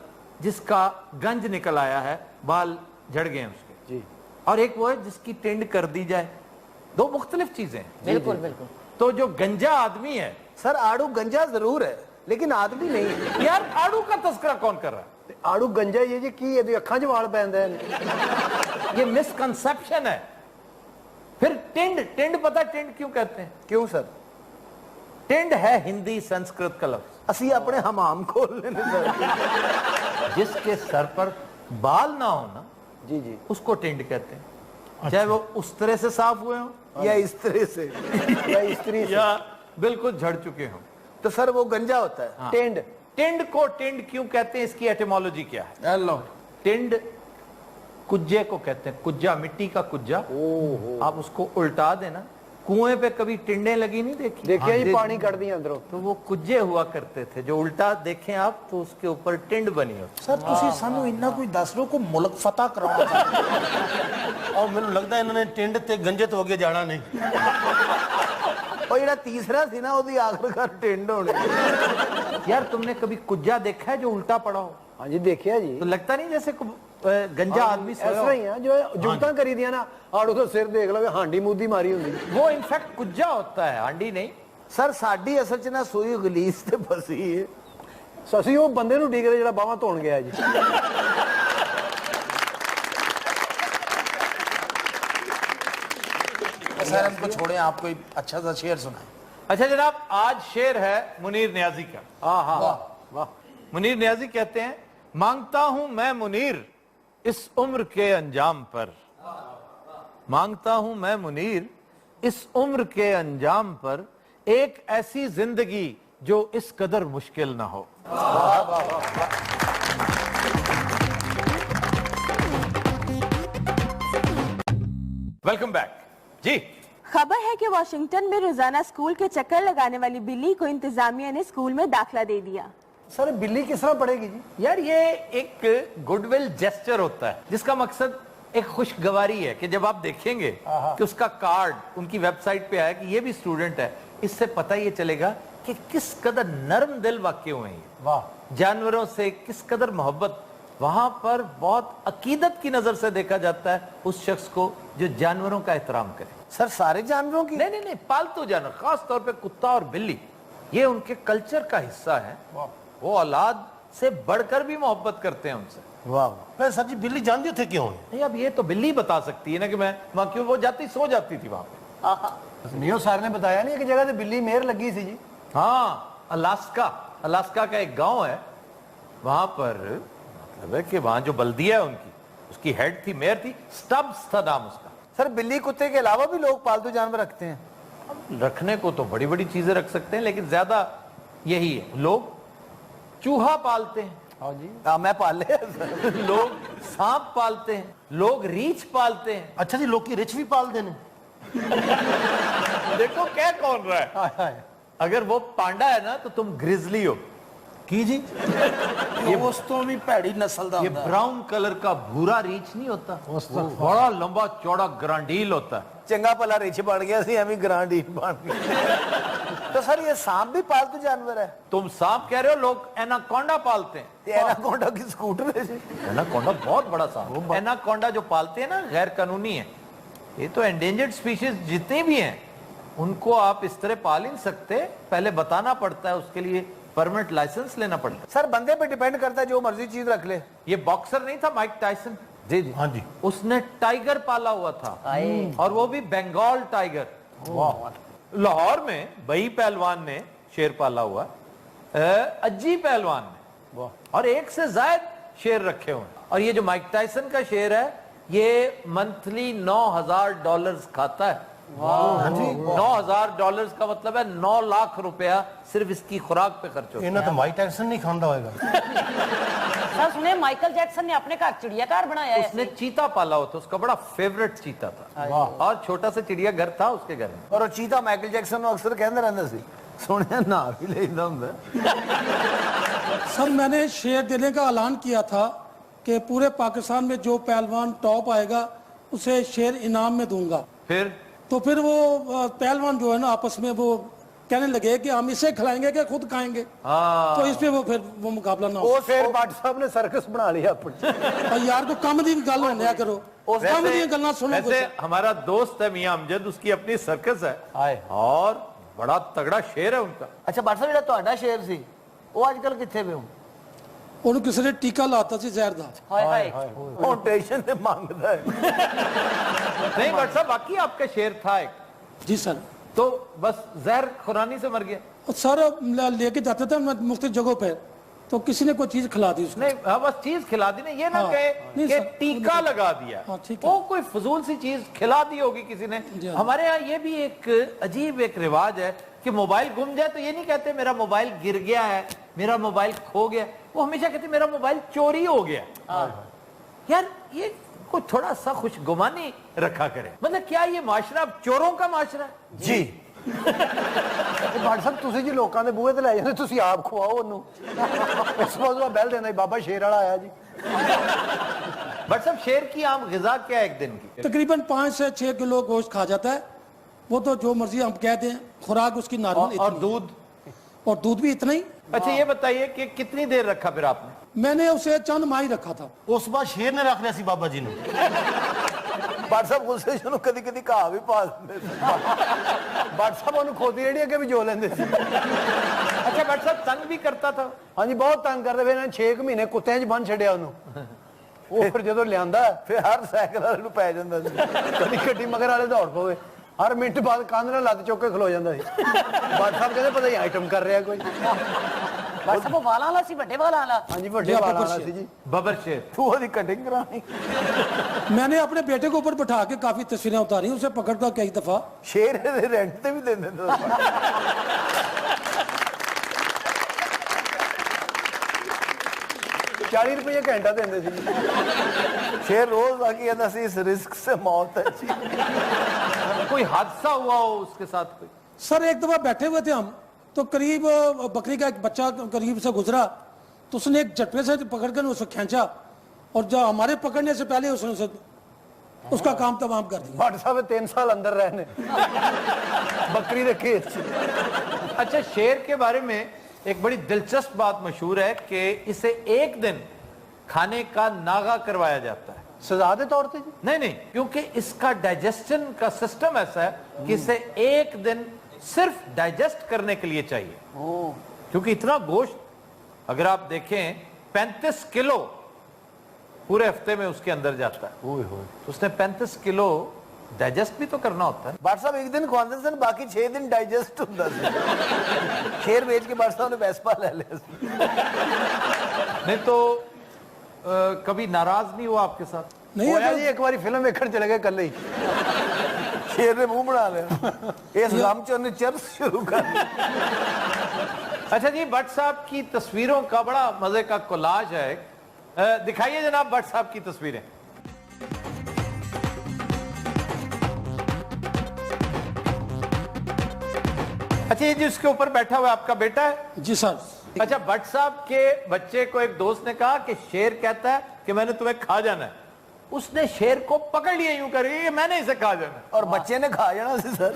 जिसका गंज निकल आया है, बाल झड़ गए हैं उसके जी, और एक वो है जिसकी टिंड कर दी जाए। दो मुख्तलिफ चीजें हैं। बिल्कुल बिल्कुल। तो जो गंजा आदमी है, सर आड़ू गंजा जरूर है लेकिन आदमी नहीं है। यार आड़ू का तस्करा कौन कर रहा है? आड़ू गंजा ये जी की है अखा च वाल पैंदे ये मिसकंसेप्शन है। फिर टिंड, टिंड पता टिंड क्यों कहते हैं? क्यों सर? टिंड है हिंदी संस्कृत का लफ्ज, असी अपने हमाम खोल लेने सर। जिसके सर पर बाल ना हो ना, जी जी, उसको टिंड कहते हैं। चाहे वो उस तरह से साफ हुए हो या इस तरह से या स्त्री से, या बिल्कुल झड़ चुके हो। तो सर वो गंजा होता है। हाँ। टेंड, टिंड को टिंड क्यों कहते हैं, इसकी एटिमोलॉजी क्या है? हेलो टिंड कुज्जे को कहते हैं, कुज्जा, मिट्टी का कुज्जा। आप उसको उल्टा देना, कुएं पे कभी टिंडे लगी नहीं देखी? देखिए हाँ, जी पानी कट दिया अंदरों। तो वो कुज्जे हुआ करते थे, जो उल्टा देखें आप तो उसके ऊपर टिंड बनी होती। ਸਰ ਤੁਸੀਂ ਸਾਨੂੰ ਇੰਨਾ ਕੋਈ ਦੱਸ ਦਿਓ ਕੋ ਮੁਲਕ ਫਤਹ ਕਰਾਉਣਾ ਚਾਹੁੰਦੇ ਔਰ ਮੈਨੂੰ ਲੱਗਦਾ ਇਹਨਾਂ ਨੇ ਟਿੰਡ ਤੇ ਗੰਜੇ ਤੋਂ ਅੱਗੇ ਜਾਣਾ ਨਹੀਂ। और जेड़ा तीसरा सी ना ओदी आखिरकार टिंड होनी। यार तुमने कभी कुज्जा देखा है जो उल्टा पड़ा हो? हाँ जी देखिए जी, तो लगता नहीं जैसे गंजा आदमी सोया ऐसा हो। ही है जो जुगता करी दिया ना, आड़ू तो सिर देख लो हांडी मुद्दी मारी होंगी। वो इनफैक्ट कुज्जा होता है, हांडी नहीं। सर साडी असल च ना सोई गलीस ते फसी है। ससी वो बंदे नु डिगरे जेड़ा बावां धोण गया जी। सर हमको छोड़े, आप कोई अच्छा सा शेर सुनाए। अच्छा जनाब, आज शेर है मुनीर नियाजी का। हाँ वाह, मुनीर नियाजी कहते हैं, मांगता हूं मैं मुनीर इस उम्र के अंजाम पर, मांगता हूं मैं मुनीर इस उम्र के अंजाम पर एक ऐसी जिंदगी जो इस कदर मुश्किल ना हो। वेलकम बैक जी। खबर है कि वाशिंगटन में रोजाना स्कूल के चक्कर लगाने वाली बिल्ली को इंतजामिया ने स्कूल में दाखिला दे दिया। सर बिल्ली किस तरह पड़ेगी जी? यार ये एक गुडविल जेस्चर होता है जिसका मकसद एक खुशगवारी है कि जब आप देखेंगे कि उसका कार्ड उनकी वेबसाइट पे आया कि ये भी स्टूडेंट है, इससे पता ये चलेगा कि किस कदर नरम दिल वाकई हुए हैं। वाह, जानवरों से किस कदर मोहब्बत वहां पर बहुत अकीदत की नजर से देखा जाता है उस शख्स को जो जानवरों का एहतराम करे। सर सारे जानवरों की? नहीं नहीं नहीं, पालतू जानवर, खास तौर पे कुत्ता और बिल्ली, ये उनके कल्चर का हिस्सा है। वो औलाद से बढ़कर भी मोहब्बत करते हैं उनसे। वाह, मैं सर जी बिल्ली जानती थे क्यों है? नहीं अब ये तो बिल्ली बता सकती है ना कि मैं वहां क्यों, वो जाती सो जाती थी वहां पे। नियो सर ने बताया नहीं एक जगह से बिल्ली मेर लगी सी जी। हाँ, अलास्का, अलास्का का एक गांव है, वहां पर मतलब है कि वहां जो बल्दिया है उनकी, उसकी हेड थी, मेयर थी, स्टब्स था नाम उसका। सर बिल्ली कुत्ते के अलावा भी लोग पालतू जानवर रखते हैं? रखने को तो बड़ी बड़ी चीजें रख सकते हैं, लेकिन ज्यादा यही है, लोग चूहा पालते हैं। हाँ जी, हाँ मैं पाल ले। लोग सांप पालते हैं, लोग रीछ पालते हैं। अच्छा जी, लोग की रिच भी पाल देने। देखो क्या कौन रहा है। हाय हाय, अगर वो पांडा है ना तो तुम ग्रिजली हो। की जी? ये उस तो भी भैड़ी नस्ल दा ये हुंदा है। ब्राउन कलर का भूरा रीछ नहीं होता, बड़ा लंबा चौड़ा ग्रांडील होता है। चंगा भला रिछ बन गया सी, एवं ग्रांडी बन गया। तो सर ये सांप भी पालतू जानवर है? तुम सांप कह रहे हो, लोग एनाकोंडा पालते हैं। ये एनाकोंडा की स्कूटर है जी? एनाकोंडा बहुत बड़ा सांप। एनाकोंडा जो पालते हैं ना, गैर कानूनी है। ये तो एंडेंजर्ड स्पीशीज जितने भी हैं उनको आप इस तरह पाल ही नहीं सकते, पहले बताना पड़ता है, उसके लिए परमिट लाइसेंस लेना पड़ता है। सर बंदे पे डिपेंड करता है, जो मर्जी चीज रख ले। ये बॉक्सर नहीं था माइक टायसन? जी जी, हाँ जी, उसने टाइगर पाला हुआ था, और वो भी बंगाल टाइगर। लाहौर में बई पहलवान ने शेर पाला हुआ, अज्जी पहलवान ने, और एक से ज्यादा शेर रखे हुए। और ये जो माइक टायसन का शेर है ये मंथली $9,000 खाता है। $9,000 का मतलब है 9 लाख रुपया सिर्फ इसकी खुराक पे खर्च होता है। ਇਹਨਾਂ ਤਾਂ ਮਾਈਕ ਟੈਕਸਨ ਨਹੀਂ ਖਾਂਦਾ ਹੋਏਗਾ। सर सुने माइकल जैक्सन ने अपने घर चिड़ियाघर बनाया है। उसने चीता पाला होता, उसका बड़ा फेवरेट चीता था और छोटा सा चिड़ियाघर था उसके घर में। ਔਰ ਉਹ ਚੀਤਾ ਮਾਈਕਲ ਜੈਕਸਨ ਨੂੰ ਅਕਸਰ ਕਹਿੰਦਾ ਰਹਿੰਦਾ ਸੀ, ਸੁਣਿਆ ਨਾ ਵੀ ਲੈਂਦਾ ਹੁੰਦਾ। सर मैंने शेयर देने का ऐलान किया था कि पूरे पाकिस्तान में जो पहलवान टॉप आएगा उसे शेयर इनाम में दूंगा। तो फिर वो पहलवान जो है ना आपस में वो कहने लगे कि हम इसे खिलाएंगे कि खुद खाएंगे। तो इस पे वो फिर वो मुकाबला ना हो। ਉਹ ਫਿਰ ਭੱਟ ਸਾਹਿਬ ਨੇ ਸਰਕਸ ਬਣਾ ਲਿਆ ਆਪਣੀ। और यार को कम दी गल होने करो, कम दी गल्ला सुनो। वैसे हमारा दोस्त है मियां अमजद, उसकी अपनी सर्कस है और बड़ा तगड़ा शेर है उनका। ਅੱਛਾ ਭੱਟ ਸਾਹਿਬ ਜਿਹੜਾ ਤੁਹਾਡਾ ਸ਼ੇਰ ਸੀ ਉਹ ਅੱਜ ਕੱਲ ਕਿੱਥੇ ਵੇ ਹੋ? ਉਹਨੂੰ ਕਿਸੇ ਨੇ ਟੀਕਾ ਲਾਤਾ ਸੀ ਜ਼ਹਿਰ ਦਾ। ਹਾਏ ਹਾਏ ਉਹ ਟੈਨਸ਼ਨ ਤੇ ਮੰਗਦਾ ਹੈ। नहीं बट साहब बाकी आपका शेर था एक। जी सर। तो बस जहर खुरानी से मर गया। सर लेके जाते थे मुख्तलिफ जगहों पे, तो किसी ने कोई चीज खिला दी उसको। नहीं हाँ, बस चीज खिला दी। नहीं ये ना कहे कि टीका लगा दिया, वो कोई फजूल सी चीज खिला दी होगी किसी ने। हमारे यहाँ ये भी एक अजीब एक रिवाज है कि मोबाइल गुम जाए तो ये नहीं कहते मेरा मोबाइल गिर गया है, मेरा मोबाइल खो गया, वो हमेशा कहते मेरा मोबाइल चोरी हो गया। यार ये कोई थोड़ा सा खुशगुमानी रखा करे। मतलब क्या ये माशरा अब चोरों का माशरा है? ਜੀ ਭੱਟ ਸਾਹਿਬ ਤੁਸੀਂ ਜੀ ਲੋਕਾਂ ਦੇ ਬੂਹੇ ਤੇ ਲੈ ਜਾਂਦੇ, ਤੁਸੀਂ ਆਪ ਖਵਾਓ ਉਹਨੂੰ। ਇਸ ਵਾਰ ਬੈਲ ਦੇਣਾ ਬਾਬਾ ਸ਼ੇਰ ਵਾਲਾ ਆਇਆ ਜੀ। बट साहब शेर की आम गिजा क्या है एक दिन की? तकरीबन 5 से 6 किलो गोश्त खा जाता है। वो तो जो मर्जी हम कहते हैं, खुराक उसकी नॉर्मल। और दूध? और दूध भी इतना ही। अच्छा ये बताइए कि कितनी देर रखा फिर आपने? मैंने उसे चंद माह ही रखा था। ਉਸ ਬਾਅਦ ਸ਼ੇਰ ਨੇ ਰੱਖ ਲਿਆ ਸੀ ਬਾਬਾ ਜੀ ਨੂੰ। ਭੱਟ ਸਾਹਿਬ ਗੁੱਸੇ ਚ ਉਹਨੂੰ ਕਦੀ ਕਦੀ ਘਾਹ ਵੀ ਪਾ ਦਿੰਦੇ ਸੀ। ਭੱਟ ਸਾਹਿਬ ਉਹਨੂੰ ਖੋਦੀ ਜਿਹੜੀ ਅੱਗੇ ਵੀ ਜੋ ਲੈਂਦੇ ਸੀ। अच्छा बट साहब तंग भी करता था? ਹਾਂਜੀ ਬਹੁਤ ਤੰਗ ਕਰਦੇ। ਫਿਰ ਇਹਨਾਂ 6 ਮਹੀਨੇ ਕੁੱਤਿਆਂ 'ਚ ਬੰਨ ਛੱਡਿਆ ਉਹਨੂੰ। ਉਹ ਫਿਰ ਜਦੋਂ ਲਿਆਂਦਾ ਫਿਰ ਹਰ ਸਾਈਕਲ ਵਾਲੇ ਨੂੰ ਪੈ ਜਾਂਦਾ ਸੀ, ਕਦੀ ਗੱਡੀ ਮਗਰ ਵਾਲੇ ਦੌੜ ਪਵੇ। ਹਰ ਮਿੰਟ ਬਾਅਦ ਕੰਧ ਨਾਲ ਲੱਤ ਚੁੱਕ ਕੇ ਖਲੋ ਜਾਂਦਾ ਸੀ। ਭੱਟ ਸਾਹਿਬ ਕਹਿੰਦੇ ਪਤਾ ਨਹੀਂ ਆਈਟਮ ਕਰ ਰਿਹਾ ਕੋਈ। ਬਸ ਉਹ ਵਾਲਾਂ ਵਾਲਾ ਸੀ, ਵੱਡੇ ਵਾਲਾਂ ਵਾਲਾ। ਹਾਂਜੀ ਵੱਡੇ ਵਾਲਾਂ ਵਾਲਾ ਸੀ ਜੀ। बबर शेर। ਤੂੰ ਉਹਦੀ ਕਟਿੰਗ ਕਰਾਣੀ। मैंने अपने बेटे को ऊपर बैठा के काफी तस्वीरें उतारी, उसे पकड़ कर कई दफा। ਸ਼ੇਰ ਦੇ ਰੈਂਟ ਤੇ ਵੀ ਦਿੰਦੇ ਨੇ। 40 रुपये घंटा देंगे जी। शेर रोज आके कहता सी इस रिस्क से मौत है जी। कोई हादसा हुआ हो उसके साथ कोई? सर एक दफा बैठे हुए थे हम, तो करीब बकरी का एक बच्चा करीब से गुजरा, तो उसने एक झटके से पकड़ कर उसे खींचा और जो हमारे पकड़ने से पहले उसने उसे उसका काम तमाम कर दिया। भट्ट साहब 3 साल अंदर रहने बकरी के केस। अच्छा शेर के बारे में एक बड़ी दिलचस्प बात मशहूर है कि इसे एक दिन खाने का नागा करवाया जाता है। सजा के तौर पे? नहीं नहीं, क्योंकि इसका डाइजेशन का सिस्टम ऐसा है कि इसे एक दिन सिर्फ डाइजेस्ट करने के लिए चाहिए। क्योंकि इतना गोश्त अगर आप देखें 35 किलो पूरे हफ्ते में उसके अंदर जाता है। तो उसने 35 किलो डाइजेस्ट भी तो करना होता है। भट्ट साहब एक दिन खवाते सन, बाकी 6 दिन डाइजेस्ट होता है। शेर बेच के भट्ट साहब ने वेस्पा ले लिया। नहीं तो कभी नाराज नहीं हुआ आपके साथ? नहीं होया जी, एक बार फिल्म देखने चले गए कल ही, शेर ने मुंह बना लिया। इस गम च उन्हें चर्च शुरू कर दिया। अच्छा जी, भट्ट साहब की तस्वीरों का बड़ा मजे का कोलाज है। दिखाइए जनाब भट्ट साहब की तस्वीरें। अच्छा ये जिसके ऊपर बैठा हुआ आपका बेटा है? जी सर। अच्छा भट्ट साहब के बच्चे को एक दोस्त ने कहा कि शेर कहता है कि मैंने तुम्हें खा जाना है। उसने शेर को पकड़ लिया यूं करके, मैंने इसे खा जाना है। और बच्चे ने खा जाना सी सर,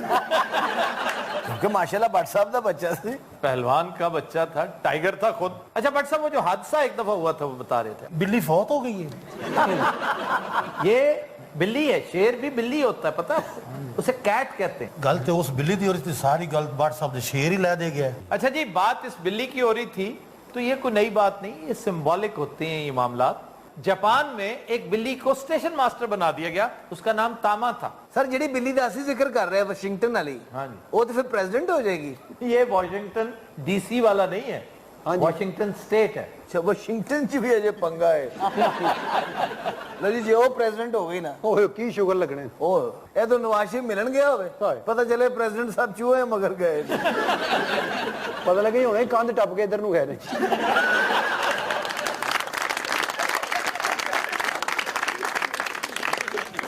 क्योंकि माशाल्लाह भट्ट साहब का बच्चा सी, पहलवान का बच्चा था, टाइगर था खुद। अच्छा भट्ट साहब वो जो हादसा एक दफा हुआ था वो बता रहे थे। बिल्ली फौत हो गई है। ये बिल्ली है, शेर भी बिल्ली होता है पता है, उसे कैट कहते हैं। गल तो उस बिल्ली दी हो रही थी, सारी गल भट्ट साहब ने शेर ही ला दे गया। अच्छा जी, बात इस बिल्ली की हो रही थी तो ये कोई नई बात नहीं, ये सिंबॉलिक होते हैं ये मामलात। जापान में एक बिल्ली को स्टेशन मास्टर बना दिया गया, उसका नाम तामा था। सर जी बिल्ली का असली जिक्र कर रहे हैं वाशिंगटन वाली, हाँ जी, वो तो फिर प्रेसिडेंट हो जाएगी। ये वॉशिंगटन डीसी वाला नहीं है, हाँ जी। ਵਾਸ਼ਿੰਗਟਨ ਸਟੇਟ ਹੈ। ਅੱਛਾ ਵਾਸ਼ਿੰਗਟਨ ਚ ਵੀ ਅਜੇ ਪੰਗਾ ਹੈ ਲਓ ਜੀ ਜੇ ਉਹ ਪ੍ਰੈਜ਼ੀਡੈਂਟ ਹੋ ਗਈ ਨਾ ਓਏ ਕੀ ਸ਼ੂਗਰ ਲੱਗਣੇ ਉਹ ਇਹ ਤਾਂ ਨਵਾਜ਼ ਸ਼ਰੀਫ ਮਿਲਣ ਗਿਆ ਹੋਵੇ ਪਤਾ ਚੱਲੇ ਪ੍ਰੈਜ਼ੀਡੈਂਟ ਸਾਹਿਬ ਚੂਹੇ ਮਗਰ ਗਏ ਨੇ। ਪਤਾ ਲੱਗੇ ਹੁਣੇ ਕੰਧ ਟੱਪ ਕੇ ਇੱਧਰ ਨੂੰ ਗਏ ਨੇ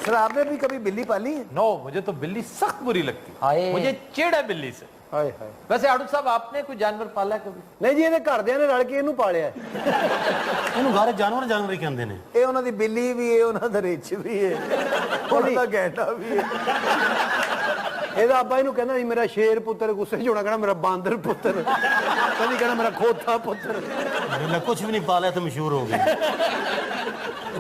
सर आपने भी कभी बिल्ली पाली है? नो, मुझे तो बिल्ली सख्त बुरी लगती हाय। है, मुझे चिढ़ है बिल्ली से। ਹਾਏ ਹਾਏ वैसे आड़ू साहब आपने कोई जानवर पाला है कभी? ਨਹੀਂ ਜੀ ਇਹਦੇ ਘਰਦਿਆਂ ਨੇ ਰਲ ਕੇ ਇਹਨੂੰ ਪਾਲਿਆ ਇਹਨੂੰ ਘਰ ਜਾਨਵਰ ਜਾਨਵਰ ਹੀ ਕਹਿੰਦੇ ਨੇ। ਇਹ ਉਹਨਾਂ ਦੀ ਬਿੱਲੀ ਵੀ ਹੈ ਉਹਨਾਂ ਦਾ ਰਿੱਛ ਵੀ ਹੈ ਉਹਨਾਂ ਦਾ ਗੈਂਡਾ ਵੀ ਹੈ ਇਹਦਾ ਅੱਬਾ ਇਹਨੂੰ ਕਹਿੰਦਾ ਸੀ ਮੇਰਾ ਸ਼ੇਰ ਪੁੱਤਰ ਗੁੱਸੇ 'ਚ ਹੋਣਾ ਕਹਿਣਾ ਮੇਰਾ ਬਾਂਦਰ ਪੁੱਤਰ ਕਦੀ ਕਹਿਣਾ ਮੇਰਾ ਖੋਤਾ ਪੁੱਤਰ मैं कुछ भी नहीं पाला तो मशहूर हो गई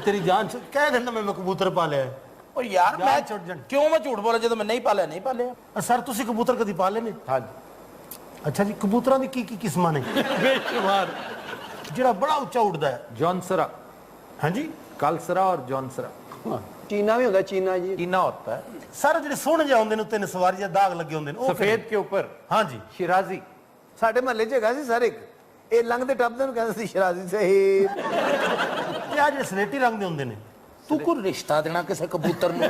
तेरी जान कह देना मैं कबूतर पालिया है। ਉਹ ਯਾਰ ਮੈਂ ਛੁੱਟ ਜਾਣ। ਕਿਉਂ ਮੈਂ ਝੂਠ ਬੋਲਾਂ ਜਦੋਂ ਮੈਂ ਨਹੀਂ ਪਾਲਿਆ ਨਹੀਂ ਪਾਲਿਆ। ਸਰ ਤੁਸੀਂ ਕਬੂਤਰ ਕਦੀ ਪਾਲੇ ਨੇ? ਹਾਂਜੀ। ਅੱਛਾ ਜੀ ਕਬੂਤਰਾਂ ਦੀ ਕੀ ਕੀ ਕਿਸਮਾਂ ਨੇ? बेशुमार। ਜਿਹੜਾ ਬੜਾ ਉੱਚਾ ਉੱਡਦਾ ਹੈ। जॉनसरा, ਹਾਂਜੀ कालसरा और जॉनसरा। ਚੀਨਾ ਵੀ ਹੁੰਦਾ ਚੀਨਾ ਜੀ टीना होता है ਸਰ ਜਿਹੜੇ ਸੋਹਣੇ ਜਿਹੇ ਹੁੰਦੇ ਨੇ ਉੱਤੇ ਨਸਵਾਰੀ ਜਾਂ ਦਾਗ ਲੱਗੇ ਹੁੰਦੇ ਨੇ ਉਹ सफेद के ऊपर। ਹਾਂਜੀ शिराजी। ਸਾਡੇ ਮਹੱਲੇ 'ਚ ਹੈਗਾ ਸੀ ਸਰ ਇੱਕ ਇਹ ਲੰਘਦੇ ਟੱਪਦੇ ਨੂੰ ਕਹਿੰਦੇ ਸੀ ਸ਼ਰਾਜ਼ੀ ਸਾਹਿਬ ਤੇ ਆ ਜਿਹੜੇ ਸਲੇਟੀ ਰੰਗ ਦੇ ਹੁੰਦੇ ਨੇ ਤੂੰ ਕੋਈ ਰਿਸ਼ਤਾ ਦੇਣਾ ਕਿਸੇ ਕਬੂਤਰ ਨੂੰ?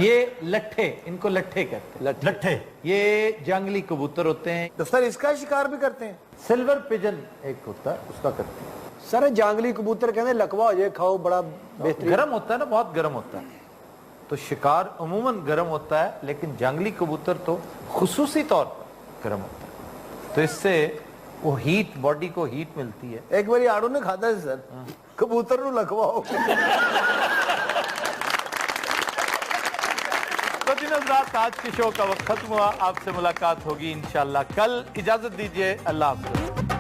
ये लट्ठे, इनको लट्ठे कहते हैं। ਲੱਠੇ ये जंगली कबूतर होते हैं। तो सर इसका शिकार भी करते हैं? सिल्वर पिजन एक होता है, उसका करते हैं। ਸਰ ਇਹ ਜਾਂਗਲੀ ਕਬੂतर ਕਹਿੰਦੇ ਲਕਵਾ ਹੋ ਜਾਏ ਖਾਓ ਬੜਾ ਬਿਹਤਰੀਨ गर्म होता है ना, बहुत गर्म होता है, तो शिकार अमूमन गर्म होता है, लेकिन जंगली कबूतर तो खुसूसी तौर पर गर्म होता है, तो इससे वो हीट, बॉडी को हीट मिलती है। एक बारी आड़ू ने खाधा है सर कबूतर ਨੂੰ ਲਖਵਾਓ तो दिन रात आज के शो का वक्त खत्म हुआ। आपसे मुलाकात होगी इंशाल्लाह कल। इजाजत दीजिए, अल्लाह हाफ़िज़।